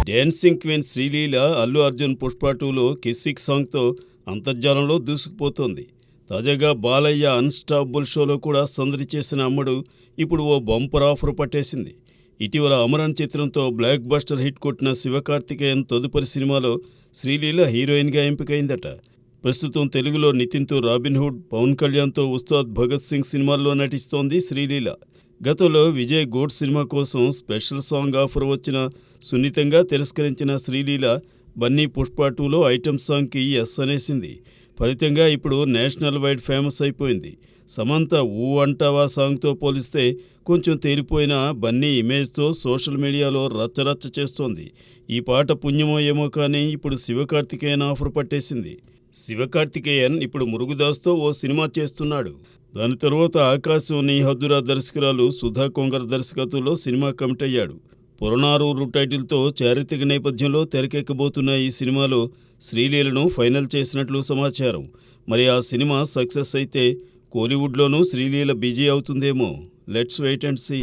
Dancing queen Sreeleela Allu Arjun Pushpa 2లో కిస్సిక్ సాంగ్తో అంతర్జాలంలో దూసుకుపోతోంది. తాజాగా Balayya unstoppable షోలో కూడా సందడి చేసిన అమ్మడు ఇప్పుడు ఓ బంపర్ ఆఫర్ పట్టేసింది. ఇటీవల అమరన్ చిత్రంతో బ్లాక్ బస్టర్ హిట్ కొట్టిన శివకార్తికేయన్ తదుపరి సినిమాలో శ్రీలీల హీరోయిన్గా ఎంపికైందట. ప్రస్తుతం తెలుగులో నితిన్తో రాబిన్హుడ్, పవన్ కళ్యాణ్తో ఉస్తాద్ భగత్ సింగ్ సినిమాల్లో నటిస్తోంది శ్రీలీల. గతంలో విజయ్ గోడ్ సినిమా కోసం స్పెషల్ సాంగ్ ఆఫర్ వచ్చినా సున్నితంగా తిరస్కరించిన శ్రీలీల బన్నీ పుష్ప 2లో ఐటెం సాంగ్కి ఎస్ అనేసింది. ఫలితంగా ఇప్పుడు నేషనల్ వైడ్ ఫేమస్ అయిపోయింది. సమంత ఊ అంటావా సాంగ్తో పోలిస్తే కొంచెం తేలిపోయిన బన్నీ ఇమేజ్తో సోషల్ మీడియాలో రచ్చరచ్చ చేస్తోంది. ఈ పాట పుణ్యమో ఏమో కానీ ఇప్పుడు శివకార్తికేయన్ ఆఫర్ పట్టేసింది. శివకార్తికేయన్ ఇప్పుడు మురుగుదాస్తో ఓ సినిమా చేస్తున్నాడు. దాని తర్వాత ఆకాశం నీ హద్దురా దర్శకురాలు సుధా కొంగర్ దర్శకత్వంలో సినిమా కమిట్ అయ్యాడు. పురనారూరు టైటిల్తో చారిత్రక నేపథ్యంలో తెరకెక్కబోతున్న ఈ సినిమాలో శ్రీలీలను ఫైనల్ చేసినట్లు సమాచారం. మరి ఆ సినిమా సక్సెస్ అయితే కోలీవుడ్లోనూ శ్రీలీల బిజీ అవుతుందేమో. Let's wait and see.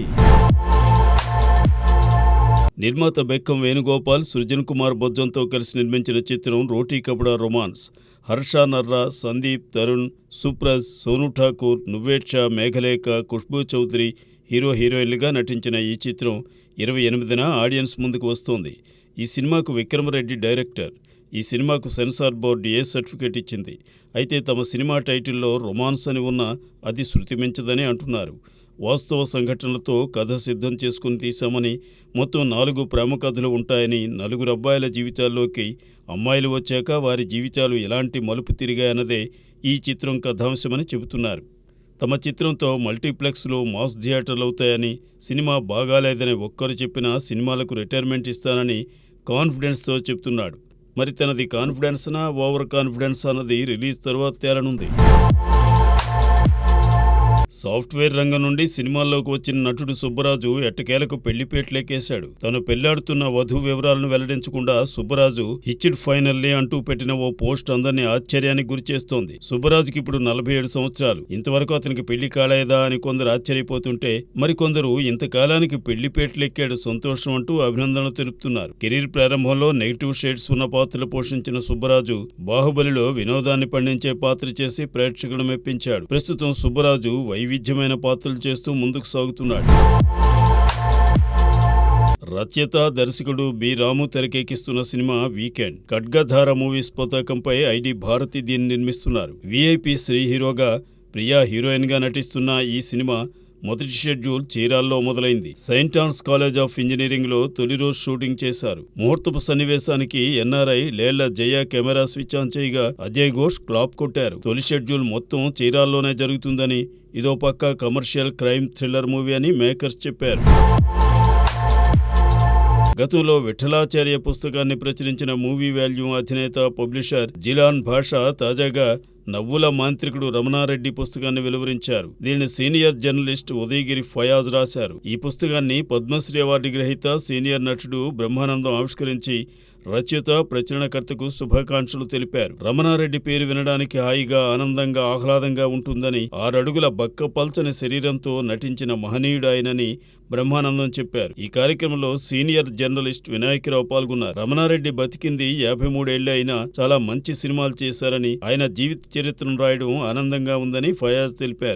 నిర్మాత బెక్కం వేణుగోపాల్, సృజన్ కుమార్ బొజ్జంతో కలిసి నిర్మించిన చిత్రం రోటీ కపడా రొమాన్స్. హర్ష నర్రా, సందీప్, తరుణ్, సుప్రజ్, సోను ఠాకూర్, నువ్వేట్షా, మేఘలేఖ, ఖుష్బూ చౌదరి హీరోయిన్లుగా నటించిన ఈ చిత్రం 28న ఆడియన్స్ ముందుకు వస్తోంది. ఈ సినిమాకు విక్రమరెడ్డి డైరెక్టర్. ఈ సినిమాకు సెన్సార్ బోర్డు ఏ సర్టిఫికేట్ ఇచ్చింది. అయితే తమ సినిమా టైటిల్లో రొమాన్స్ అని ఉన్నా అది శృతి మించదని అంటున్నారు. వాస్తవ సంఘటనలతో కథ సిద్ధం చేసుకుని తీశామని, మొత్తం 4 ప్రేమ కథలు ఉంటాయని, 4 అబ్బాయిల జీవితాల్లోకి అమ్మాయిలు వచ్చాక వారి జీవితాలు ఎలాంటి మలుపు తిరిగాయన్నదే ఈ చిత్రం కథాంశమని చెబుతున్నారు. తమ చిత్రంతో మల్టీప్లెక్స్లో మాస్ థియేటర్లు అవుతాయని, సినిమా బాగాలేదని ఒక్కరు చెప్పినా సినిమాలకు రిటైర్మెంట్ ఇస్తానని కాన్ఫిడెన్స్తో చెబుతున్నాడు. మరి తనది కాన్ఫిడెన్స్నా ఓవర్ కాన్ఫిడెన్స్ అన్నది రిలీజ్ తర్వాత తేలనుంది. సాఫ్ట్వేర్ రంగం నుండి సినిమాల్లోకి వచ్చిన నటుడు సుబ్బరాజు ఎట్టకేలకు పెళ్లిపేటలేకేశాడు. తను పెళ్లాడుతున్న వధు వివరాలను వెల్లడించకుండా సుబ్బరాజు హిచ్డ్ ఫైనల్లీ అంటూ పెట్టిన ఓ పోస్ట్ అందరినీ ఆశ్చర్యానికి గురిచేస్తోంది. సుబ్బరాజుకి ఇప్పుడు 47 సంవత్సరాలు. ఇంతవరకు అతనికి పెళ్లి కాలేదా అని కొందరు ఆశ్చర్యపోతుంటే, మరికొందరు ఇంతకాలానికి పెళ్లిపేటలెక్కాడు సంతోషం అంటూ అభినందనలు తెలుపుతున్నారు. కెరీర్ ప్రారంభంలో నెగిటివ్ షేడ్స్ ఉన్న పాత్రలు పోషించిన సుబ్బరాజు బాహుబలిలో వినోదాన్ని పండించే పాత్ర చేసి ప్రేక్షకులను మెప్పించాడు. ప్రస్తుతం సుబ్బరాజు వైవిధ్యమైన పాత్రలు చేస్తూ ముందుకు సాగుతున్నాడు. రచయిత, దర్శకుడు బి రాము తెరకెక్కిస్తున్న సినిమా వీకెండ్. ఖడ్గధార మూవీస్ పతాకంపై ఐడి భారతి దీన్ని నిర్మిస్తున్నారు. విఐపి శ్రీ హీరోగా, ప్రియా హీరోయిన్గా నటిస్తున్న ఈ సినిమా మొదటి షెడ్యూల్ చీరాల్లో మొదలైంది. సెయింట్ ఆన్స్ కాలేజ్ ఆఫ్ ఇంజనీరింగ్లో తొలి రోజు షూటింగ్ చేశారు. ముహూర్తపు సన్నివేశానికి NRI Lella Jaya camera switch on చేయగా అజయ్ ఘోష్ క్లాప్ కొట్టారు. తొలి షెడ్యూల్ మొత్తం చీరాల్లోనే జరుగుతుందని, ఇదో పక్క కమర్షియల్ క్రైమ్ థ్రిల్లర్ మూవీ అని మేకర్స్ చెప్పారు. గతంలో విఠలాచార్య పుస్తకాన్ని ప్రచురించిన మూవీ వాల్యూ అధినేత, పబ్లిషర్ జిలాన్ భాషా తాజాగా నవ్వుల మాంత్రికుడు రమణారెడ్డి పుస్తకాన్ని వెలువరించారు. దీనిని సీనియర్ జర్నలిస్ట్ ఉదయగిరి ఫయాజ్ రాశారు. ఈ పుస్తకాన్ని పద్మశ్రీ అవార్డు గ్రహీత సీనియర్ నటుడు బ్రహ్మానందం ఆవిష్కరించి రచయిత, ప్రచురణకర్తకు శుభాకాంక్షలు తెలిపారు. రమణారెడ్డి పేరు వినడానికి హాయిగా, ఆనందంగా, ఆహ్లాదంగా ఉంటుందని, 6 అడుగుల బక్క పల్చని శరీరంతో నటించిన మహనీయుడు ఆయనని బ్రహ్మానందం చెప్పారు. ఈ కార్యక్రమంలో సీనియర్ జర్నలిస్ట్ వినాయకరావు పాల్గొన్నారు. రమణారెడ్డి బతికింది 53 ఏళ్లే అయినా చాలా మంచి సినిమాలు చేశారని, ఆయన జీవిత చరిత్రను రాయడం ఆనందంగా ఉందని ఫయాజ్ తెలిపారు.